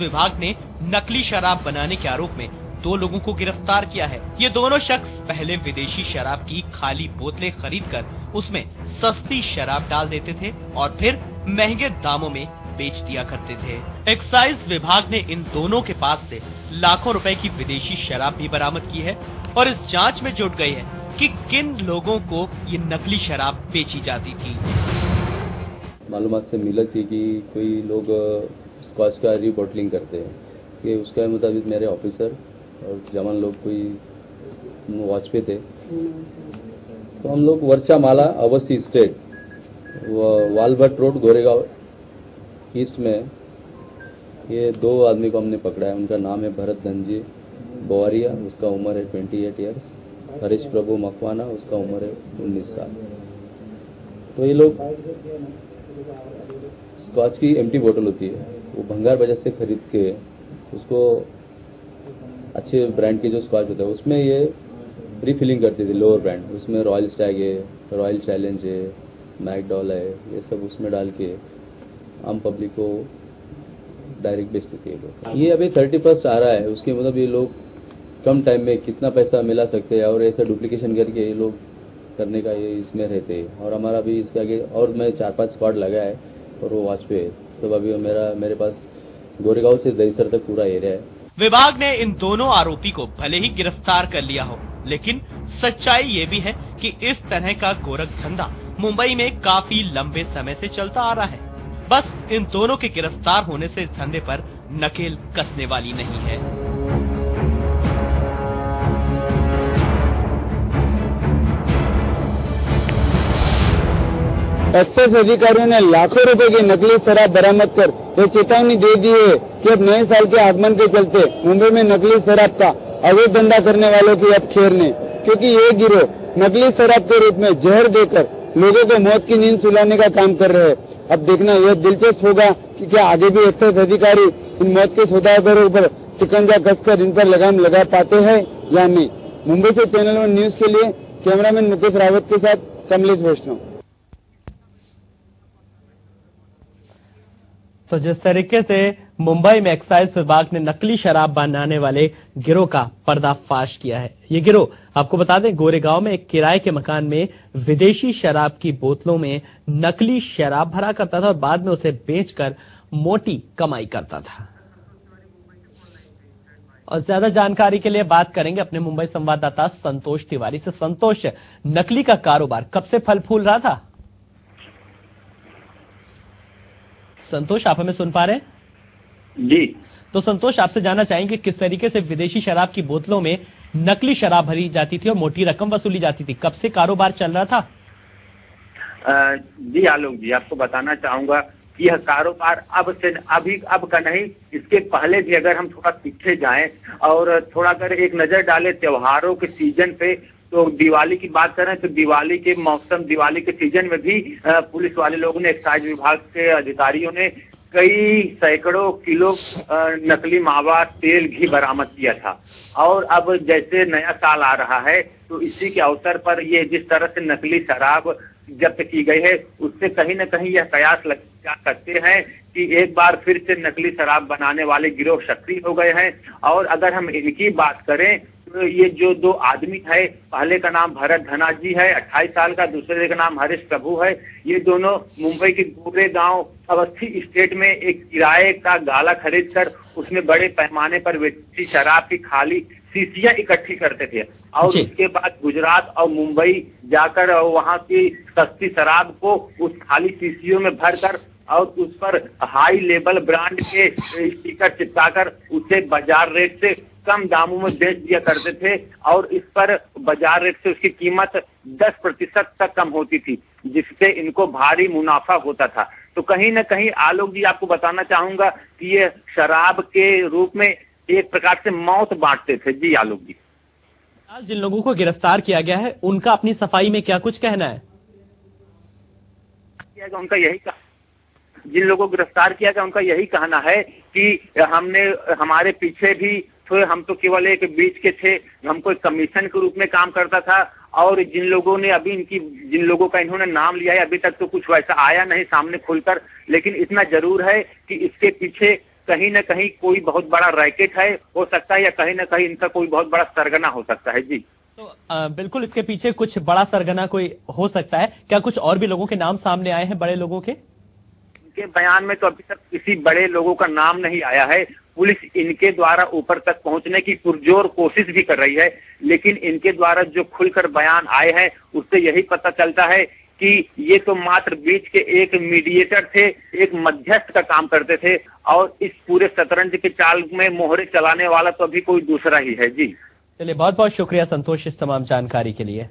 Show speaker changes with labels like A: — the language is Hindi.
A: विभाग ने नकली शराब बनाने के आरोप में 2 लोगों को गिरफ्तार किया है। ये दोनों शख्स पहले विदेशी शराब की खाली बोतलें खरीदकर उसमें सस्ती शराब डाल देते थे और फिर महंगे दामों में बेच दिया करते थे। एक्साइज विभाग ने इन दोनों के पास से लाखों रुपए की विदेशी शराब भी बरामद की है और इस जांच में जुट गई है कि किन लोगों को ये नकली शराब बेची जाती थी।
B: मालूमात से मिला थी कि कोई लोग स्कॉच का रीबॉटलिंग करते हैं कि उसके मुताबिक मेरे ऑफिसर और जवान लोग कोई वॉच पे थे, तो हम लोग वर्चा माला अवस्थी स्टेट वालभट रोड गोरेगांव ईस्ट में ये 2 आदमी को हमने पकड़ा है। उनका नाम है भरत धनजी बोवारिया, उसका उम्र है 28 ईयर्स, हरीश प्रभु मकवाना, उसका उम्र है 19 साल। तो ये लोग स्कॉच की एम्प्टी बोतल होती है, वो भंगार बाजार से खरीद के उसको अच्छे ब्रांड के जो स्कॉच होता है उसमें ये रिफिलिंग करती थी, लोअर ब्रांड, उसमें रॉयल स्टैग है, रॉयल चैलेंज है, मैकडॉल है, ये सब उसमें डाल के आम पब्लिक को डायरेक्ट बेचते थे। ये अभी 31 आ रहा है, उसके मतलब ये लोग कम टाइम में कितना पैसा मिला सकते हैं और ऐसा डुप्लीकेशन करके ये लोग करने का ये इसमें रहते हैं। और हमारा भी इसके आगे और मैं 4-5 स्क्वाड लगा है और वो वॉच पे है। तो अभी मेरे पास गोरेगांव से दहीसर तक पूरा एरिया है।
A: विभाग ने इन दोनों आरोपी को भले ही गिरफ्तार कर लिया हो, लेकिन सच्चाई ये भी है कि इस तरह का गोरख धंधा मुंबई में काफी लंबे समय से चलता आ रहा है। बस इन दोनों के गिरफ्तार होने से इस धंधे पर नकेल कसने वाली नहीं है।
C: एक्साइज अधिकारियों ने लाखों रुपए की नकली शराब बरामद कर ये चेतावनी दे दी है कि अब नए साल के आगमन के चलते मुंबई में नकली शराब का अवैध धंधा करने वालों की अब खैर नहीं, क्योंकि ये गिरोह नकली शराब के रूप में जहर देकर लोगों को मौत की नींद सुलाने का काम कर रहे हैं। अब देखना यह दिलचस्प होगा कि क्या आगे भी एक्साइज अधिकारी इन मौत के सौदागरों पर शिकंजा कसकर इन पर लगाम लगा पाते हैं या नहीं। मुंबई से चैनल 1 न्यूज के लिए कैमरामैन मुकेश रावत के साथ कमलेश वैष्णव।
A: तो जिस तरीके से मुंबई में एक्साइज विभाग ने नकली शराब बनाने वाले गिरोह का पर्दाफाश किया है। ये गिरोह आपको बता दें गोरेगांव में एक किराए के मकान में विदेशी शराब की बोतलों में नकली शराब भरा करता था और बाद में उसे बेचकर मोटी कमाई करता था। और ज्यादा जानकारी के लिए बात करेंगे अपने मुंबई संवाददाता संतोष तिवारी से। संतोष, नकली का कारोबार कब से फल फूल रहा था? संतोष, आप हमें सुन पा रहे हैं?
D: जी।
A: तो संतोष, आपसे जानना चाहेंगे किस तरीके से विदेशी शराब की बोतलों में नकली शराब भरी जाती थी और मोटी रकम वसूली जाती थी, कब से कारोबार चल रहा था?
D: जी आलोक जी, आपको बताना चाहूंगा कि यह कारोबार अब का नहीं, इसके पहले भी अगर हम थोड़ा पीछे जाएं और थोड़ा अगर एक नजर डालें त्योहारों के सीजन पे, तो दिवाली की बात करें तो दिवाली के मौसम, दिवाली के सीजन में भी पुलिस वाले लोगों ने, एक्साइज विभाग के अधिकारियों ने कई सैकड़ों किलो नकली मावा, तेल, घी बरामद किया था। और अब जैसे नया साल आ रहा है तो इसी के अवसर पर ये जिस तरह से नकली शराब जब्त की गई है, उससे कहीं न कहीं यह कयास लग जा सकते हैं कि एक बार फिर से नकली शराब बनाने वाले गिरोह सक्रिय हो गए हैं। और अगर हम इनकी बात करें तो ये जो 2 आदमी है, पहले का नाम भरत धना जी है 28 साल का, दूसरे का नाम हरीश प्रभु है। ये दोनों मुंबई के गोरेगांव अवस्थी स्टेट में एक किराए का गाला खरीद कर उसमें बड़े पैमाने पर विदेशी शराब की खाली शीशियां इकट्ठी करते थे और उसके बाद गुजरात और मुंबई जाकर वहां की सस्ती शराब को उस खाली शीशियों में भरकर और उस पर हाई लेवल ब्रांड के स्टिकर चिपकाकर उसे बाजार रेट से कम दामों में बेच दिया करते थे और इस पर बाजार रेट से उसकी कीमत 10% तक कम होती थी, जिससे इनको भारी मुनाफा होता था। तो कहीं न कहीं आलोक जी, आपको बताना चाहूंगा कि ये शराब के रूप में एक प्रकार से मौत बांटते थे। जी आलोक जी।
A: आज जिन लोगों को गिरफ्तार किया गया है उनका अपनी सफाई में क्या कुछ कहना है?
D: उनका यही जिन लोगों को गिरफ्तार किया गया उनका यही कहना है कि हमारे पीछे भी तो हम तो केवल एक बीच के थे, हमको एक कमीशन के रूप में काम करता था और जिन लोगों का इन्होंने नाम लिया है अभी तक तो कुछ वैसा आया नहीं सामने खुलकर, लेकिन इतना जरूर है कि इसके पीछे कहीं न कहीं कोई बहुत बड़ा रैकेट है, हो सकता है, या कहीं न कहीं इनका कोई बहुत बड़ा सरगना हो सकता है। जी
A: तो बिल्कुल इसके पीछे कुछ बड़ा सरगना कोई हो सकता है। क्या कुछ और भी लोगों के नाम सामने आए हैं, बड़े लोगों के?
D: इनके बयान में तो अभी तक किसी बड़े लोगों का नाम नहीं आया है। पुलिस इनके द्वारा ऊपर तक पहुंचने की पुरजोर कोशिश भी कर रही है, लेकिन इनके द्वारा जो खुलकर बयान आए हैं उससे यही पता चलता है कि ये तो मात्र बीच के एक मीडिएटर थे, एक मध्यस्थ का काम करते थे, और इस पूरे शतरंज के चाल में मोहरे चलाने वाला तो अभी कोई दूसरा ही है। जी
A: चलिए, बहुत बहुत शुक्रिया संतोष इस तमाम जानकारी के लिए।